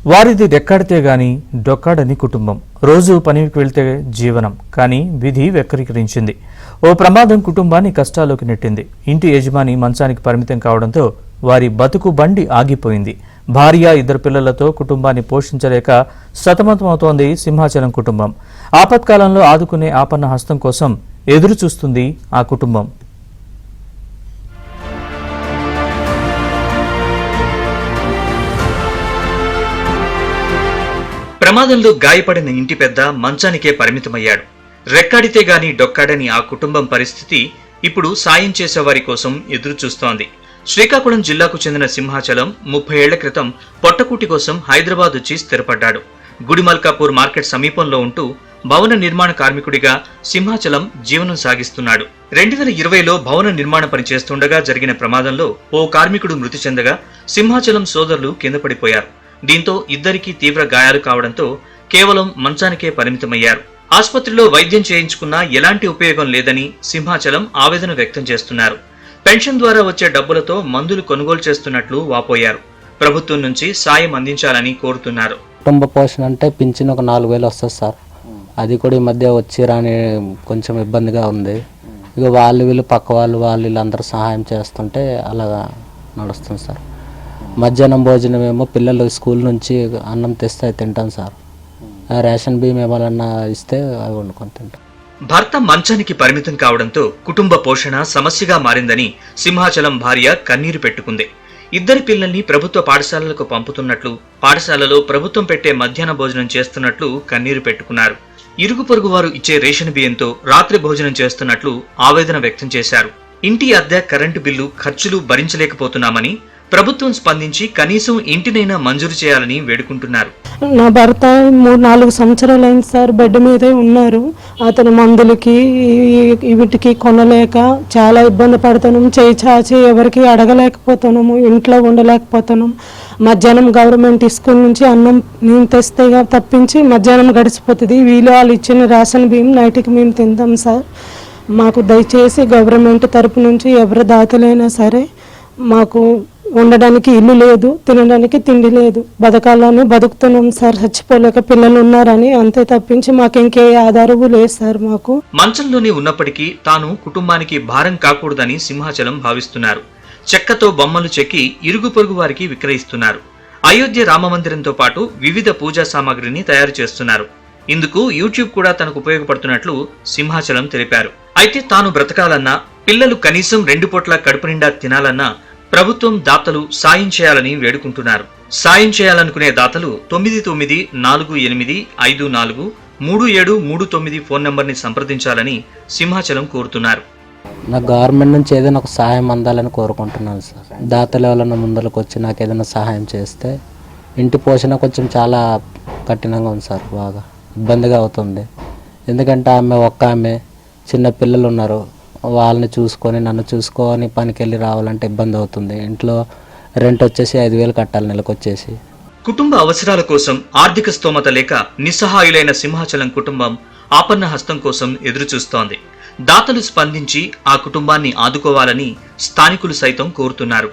వారిది రెక్కాడితే గాని డొక్కాడని కుటుంబం. రోజు పనికి వెళ్తే జీవనం, కానీ విధి వెక్కరికరించింది. ఓ ప్రమాదం కుటుంబాన్ని కష్టాల్లోకి నెట్టింది. ఇంటి యజమాని మంచానికి పరిమితం కావడంతో వారి బతుకు బండి ఆగిపోయింది. భార్య, 2 పిల్లలతో కుటుంబాన్ని పోషించలేక సతమతమవుతోంది సింహాచలం కుటుంబం. ఆపత్కాలంలో ఆదుకునే ఆపన్న హస్తం కోసం ఎదురు చూస్తుంది ఆ కుటుంబం. ప్రమాదంలో గాయపడిన ఇంటి పెద్ద మంచానికే పరిమితమయ్యాడు. రెక్కాడితే గాని డొక్కాడని ఆ కుటుంబం పరిస్థితి ఇప్పుడు సాయం చేసేవారి కోసం ఎదురు చూస్తోంది. శ్రీకాకుళం జిల్లాకు చెందిన సింహాచలం 30 ఏళ్ల క్రితం పొట్టకూటి కోసం హైదరాబాద్ వచ్చి స్థిరపడ్డాడు. గుడిమల్కాపూర్ మార్కెట్ సమీపంలో ఉంటూ భవన నిర్మాణ కార్మికుడిగా సింహాచలం జీవనం సాగిస్తున్నాడు. 2020లో భవన నిర్మాణ పని చేస్తుండగా జరిగిన ప్రమాదంలో ఓ కార్మికుడు మృతి చెందగా సింహాచలం సోదరులు కింద పడిపోయారు. దీంతో ఇద్దరికీ తీవ్ర గాయాలు కావడంతో కేవలం మంచానికే పరిమితమయ్యారు. ఆసుపత్రిలో వైద్యం చేయించుకున్నా ఎలాంటి ఉపయోగం లేదని సింహాచలం ఆవేదన వ్యక్తం చేస్తున్నారు. పెన్షన్ ద్వారా వచ్చే డబ్బులతో మందులు కొనుగోలు చేస్తున్నట్లు వాపోయారు. ప్రభుత్వం నుంచి సాయం అందించాలని కోరుతున్నారు. కుటుంబ పోషణ అంటే పింఛన్ ఒక 4,000 వస్తుంది సార్. అది కూడా ఈ మధ్య వచ్చి రాని కొంచెం ఇబ్బందిగా ఉంది. ఇక వీళ్ళు పక్క వీళ్ళందరూ సహాయం చేస్తుంటే అలాగా నడుస్తుంది సార్. మధ్యాహ్నం భోజనం ఏమో పిల్లలు స్కూల్ నుంచి అన్నం తెస్తే తింటాం సార్. రేషన్ బియ్యం ఏమన్నా ఇస్తే అవి వండుకొని తింటాం. భర్త మంచానికి పరిమితం కావడంతో కుటుంబ పోషణ సమస్యగా మారిందని సింహాచలం భార్య కన్నీరు పెట్టుకుంది. 2 పిల్లల్ని ప్రభుత్వ పాఠశాలలకు పంపుతున్నట్లు, పాఠశాలలో ప్రభుత్వం పెట్టే మధ్యాహ్న భోజనం చేస్తున్నట్లు కన్నీరు పెట్టుకున్నారు. ఇరుగు పొరుగు వారు ఇచ్చే రేషన్ బియ్యంతో రాత్రి భోజనం చేస్తున్నట్లు ఆవేదన వ్యక్తం చేశారు. ఇంటి అద్దె, కరెంటు బిల్లు ఖర్చులు భరించలేకపోతున్నామని ప్రభుత్వం స్పందించి కనీసం ఇంటినైనా మంజూరు చేయాలని వేడుకుంటున్నారు. నా భర్త 3-4 సంవత్సరాలు అయింది సార్, బెడ్ మీదే ఉన్నారు. అతను మందులకి వీటికి కొనలేక చాలా ఇబ్బంది పడుతున్నాము. చేయి చాచి ఎవరికి అడగలేకపోతున్నాము, ఇంట్లో ఉండలేకపోతున్నాము. మధ్యాహ్నం గవర్నమెంట్ స్కూల్ నుంచి అన్నం మేము తెస్తే తప్పించి మధ్యాహ్నం గడిచిపోతుంది. వాళ్ళు ఇచ్చిన రేషన్ బియ్యం నైట్కి మేము తిందాం సార్. మాకు దయచేసి గవర్నమెంట్ తరపు నుంచి ఎవరి దాతలైనా సరే మాకు ఉండడానికి ఇల్లు లేదు, తినడానికి తిండి లేదు, బతకాలని బతుకుతున్నాం సార్. చచ్చిపోలేక పిల్లలు ఉన్నారని అంతే తప్పించి మాకు ఇంకే ఆధారం లేదు సార్. మాకు మంచంలోనే ఉన్నప్పటికీ తాను కుటుంబానికి భారం కాకూడదని సింహాచలం భావిస్తున్నారు. చెక్కతో బొమ్మలు చెక్కి ఇరుగు పొరుగు వారికి విక్రయిస్తున్నారు. అయోధ్య రామమందిరంతో పాటు వివిధ పూజా సామాగ్రిని తయారు చేస్తున్నారు. ఇందుకు యూట్యూబ్ కూడా తనకు ఉపయోగపడుతున్నట్లు సింహాచలం తెలిపారు. అయితే తాను బ్రతకాలన్నా, పిల్లలు కనీసం 2 పూట్ల కడుపు నిండా తినాలన్నా ప్రభుత్వం దాతలు సాయం చేయాలని వేడుకుంటున్నారు. సాయం చేయాలనుకునే దాతలు 9948543739 ఫోన్ నంబర్ని సంప్రదించాలని సింహాచలం కోరుతున్నారు. నాకు గవర్నమెంట్ నుంచి ఏదైనా ఒక సహాయం అందాలని కోరుకుంటున్నాను సార్. దాతలు ఎవరైనా ముందరకు వచ్చి నాకు ఏదైనా సహాయం చేస్తే ఇంటి పోషణ కొంచెం చాలా కఠినంగా ఉంది సార్. బాగా ఇబ్బందిగా అవుతుంది. ఎందుకంటే ఆమె చిన్న పిల్లలు ఉన్నారు. వాళ్ళని చూసుకొని నన్ను చూసుకొని పనికి వెళ్ళి రావాలంటే ఇబ్బంది అవుతుంది. ఇంట్లో రెంట్ వచ్చేసి 5,000 కట్టాలి నెలకు వచ్చేసి. కుటుంబ అవసరాల కోసం ఆర్థిక స్తోమత లేక నిస్సహాయులైన సింహాచలం కుటుంబం ఆపన్న హస్తం కోసం ఎదురుచూస్తోంది. దాతలు స్పందించి ఆ కుటుంబాన్ని ఆదుకోవాలని స్థానికులు సైతం కోరుతున్నారు.